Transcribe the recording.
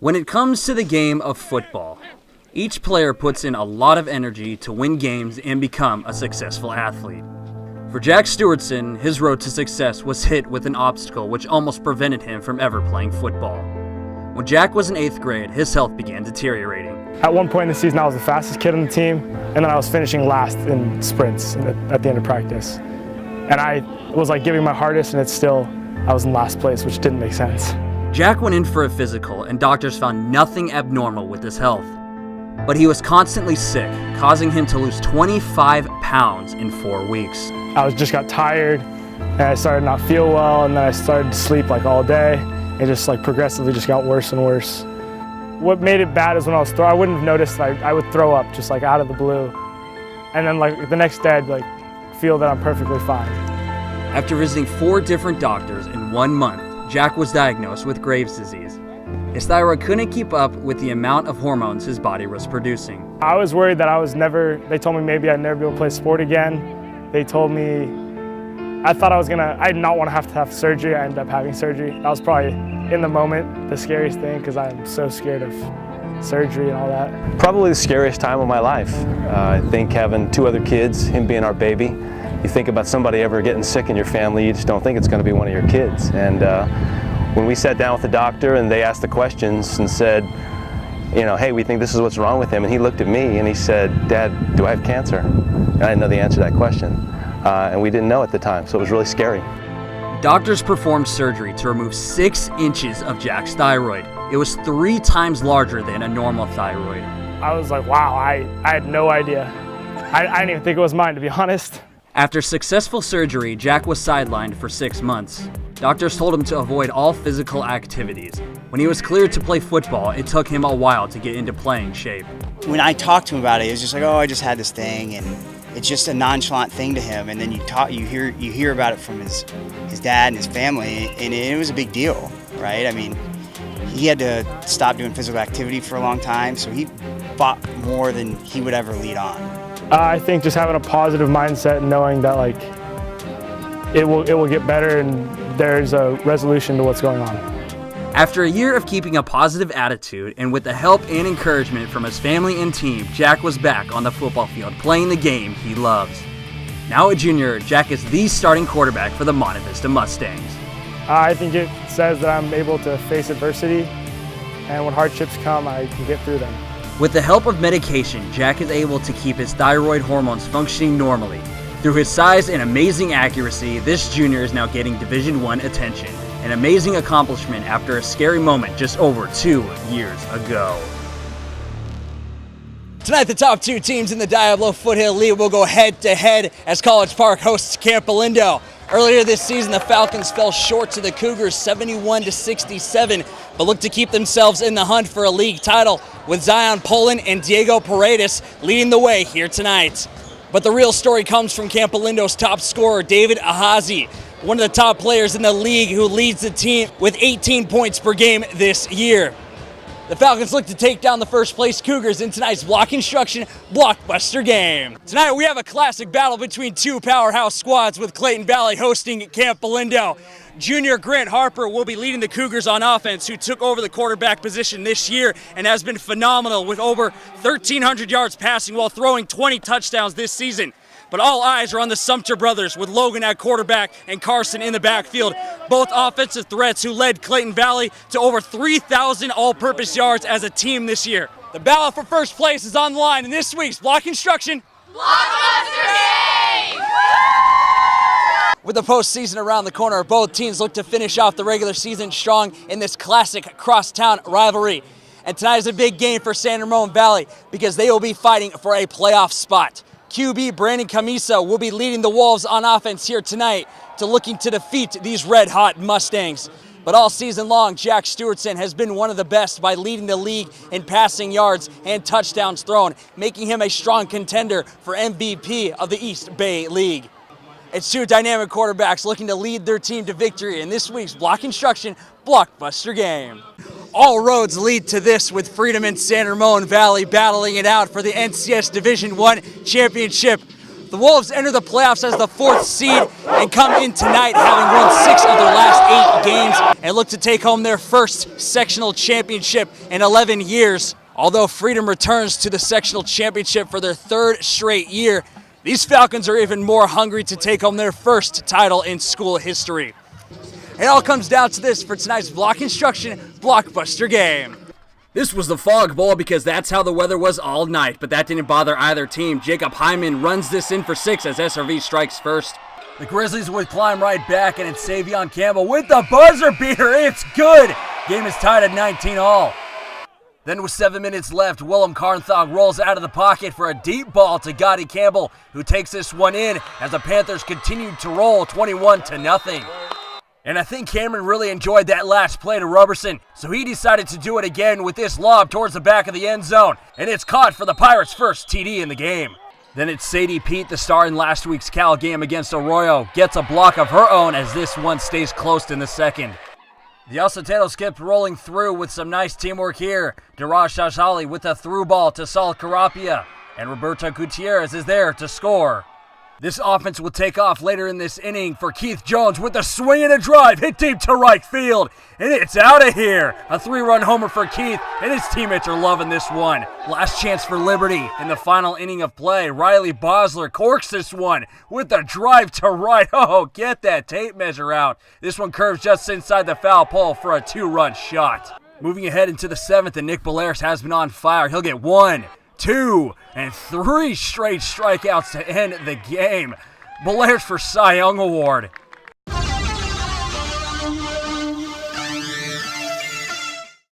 When it comes to the game of football, each player puts in a lot of energy to win games and become a successful athlete. For Jack Stewartson, his road to success was hit with an obstacle which almost prevented him from ever playing football. When Jack was in 8th grade, his health began deteriorating. At one point in the season, I was the fastest kid on the team, and then I was finishing last in sprints at the end of practice. And I was like giving my hardest, and I was in last place, which didn't make sense. Jack went in for a physical, and doctors found nothing abnormal with his health. But he was constantly sick, causing him to lose 25 pounds in 4 weeks. I just got tired, and I started to not feel well, and then I started to sleep like all day. It just like progressively just got worse and worse. What made it bad is when I wouldn't have noticed that I would throw up just like out of the blue. And then like the next day I'd like feel that I'm perfectly fine. After visiting 4 different doctors in 1 month, Jack was diagnosed with Graves' disease. His thyroid couldn't keep up with the amount of hormones his body was producing. I was worried that they told me maybe I'd never be able to play sport again. They told me, I thought I did not want to have surgery. I ended up having surgery. That was probably, in the moment, the scariest thing because I'm so scared of surgery and all that. Probably the scariest time of my life. I think having 2 other kids, him being our baby, you think about somebody ever getting sick in your family, you just don't think it's going to be one of your kids. And when we sat down with the doctor and they asked the questions and said, hey, we think this is what's wrong with him, and he looked at me and he said, Dad, do I have cancer? And I didn't know the answer to that question. And we didn't know at the time, so it was really scary. Doctors performed surgery to remove 6 inches of Jack's thyroid. It was 3 times larger than a normal thyroid. I was like, wow, I had no idea. I didn't even think it was mine, to be honest. After successful surgery, Jack was sidelined for 6 months. Doctors told him to avoid all physical activities. When he was cleared to play football, it took him a while to get into playing shape. When I talked to him about it, it was just like, oh, I just had this thing, and it's just a nonchalant thing to him. And then you hear about it from his dad and his family, and it was a big deal, right? I mean, he had to stop doing physical activity for a long time, so he fought more than he would ever lead on. I think just having a positive mindset and knowing that like it will get better and there's a resolution to what's going on. After a year of keeping a positive attitude and with the help and encouragement from his family and team, Jack was back on the football field playing the game he loves. Now a junior, Jack is the starting quarterback for the Monte Vista Mustangs. I think it says that I'm able to face adversity, and when hardships come, I can get through them. With the help of medication, Jack is able to keep his thyroid hormones functioning normally. Through his size and amazing accuracy, this junior is now getting Division I attention, an amazing accomplishment after a scary moment just over 2 years ago. Tonight, the top 2 teams in the Diablo Foothill League will go head-to-head as College Park hosts Camp Alindo. Earlier this season, the Falcons fell short to the Cougars 71-67, but look to keep themselves in the hunt for a league title, with Zion Poland and Diego Paredes leading the way here tonight. But the real story comes from Camp Alindo's top scorer, David Ahazi, one of the top players in the league who leads the team with 18 points per game this year. The Falcons look to take down the first-place Cougars in tonight's block instruction blockbuster game. Tonight we have a classic battle between 2 powerhouse squads, with Clayton Valley hosting Camp Alindo. Junior Grant Harper will be leading the Cougars on offense, who took over the quarterback position this year and has been phenomenal with over 1,300 yards passing while throwing 20 touchdowns this season. But all eyes are on the Sumter brothers, with Logan at quarterback and Carson in the backfield, both offensive threats who led Clayton Valley to over 3,000 all-purpose yards as a team this year. The battle for first place is on the line in this week's block instruction blockbuster game! With the postseason around the corner, both teams look to finish off the regular season strong in this classic crosstown rivalry. And tonight is a big game for San Ramon Valley because they will be fighting for a playoff spot. QB Brandon Camisa will be leading the Wolves on offense here tonight to looking to defeat these red-hot Mustangs. But all season long, Jack Stewartson has been one of the best by leading the league in passing yards and touchdowns thrown, making him a strong contender for MVP of the East Bay League. It's 2 dynamic quarterbacks looking to lead their team to victory in this week's block instruction blockbuster game. All roads lead to this, with Freedom and San Ramon Valley battling it out for the NCS Division I championship. The Wolves enter the playoffs as the 4th seed and come in tonight having won 6 of their last 8 games and look to take home their first sectional championship in 11 years. Although Freedom returns to the sectional championship for their 3rd straight year, these Falcons are even more hungry to take home their first title in school history. It all comes down to this for tonight's Block Construction Blockbuster game. This was the Fog Bowl because that's how the weather was all night, but that didn't bother either team. Jacob Hyman runs this in for 6 as SRV strikes first. The Grizzlies would climb right back, and it's Savion Campbell with the buzzer beater. It's good. Game is tied at 19 all. Then with 7 minutes left, Willem Carnthog rolls out of the pocket for a deep ball to Gotti Campbell, who takes this one in as the Panthers continued to roll 21-0. And I think Cameron really enjoyed that last play to Roberson, so he decided to do it again with this lob towards the back of the end zone, and it's caught for the Pirates' first TD in the game. Then it's Sadie Pete, the star in last week's Cal game against Arroyo, gets a block of her own as this one stays close in the second. The Alceteros kept rolling through with some nice teamwork here. Daraj Shashali with a through ball to Sal Carapia, and Roberto Gutierrez is there to score. This offense will take off later in this inning for Keith Jones with a swing and a drive, hit deep to right field, and it's out of here. A 3-run homer for Keith, and his teammates are loving this one. Last chance for Liberty in the final inning of play. Riley Bosler corks this one with a drive to right. Oh, get that tape measure out. This one curves just inside the foul pole for a 2-run shot. Moving ahead into the 7th, and Nick Belair's has been on fire. He'll get 1, 2, and 3 straight strikeouts to end the game. Belair's for Cy Young Award.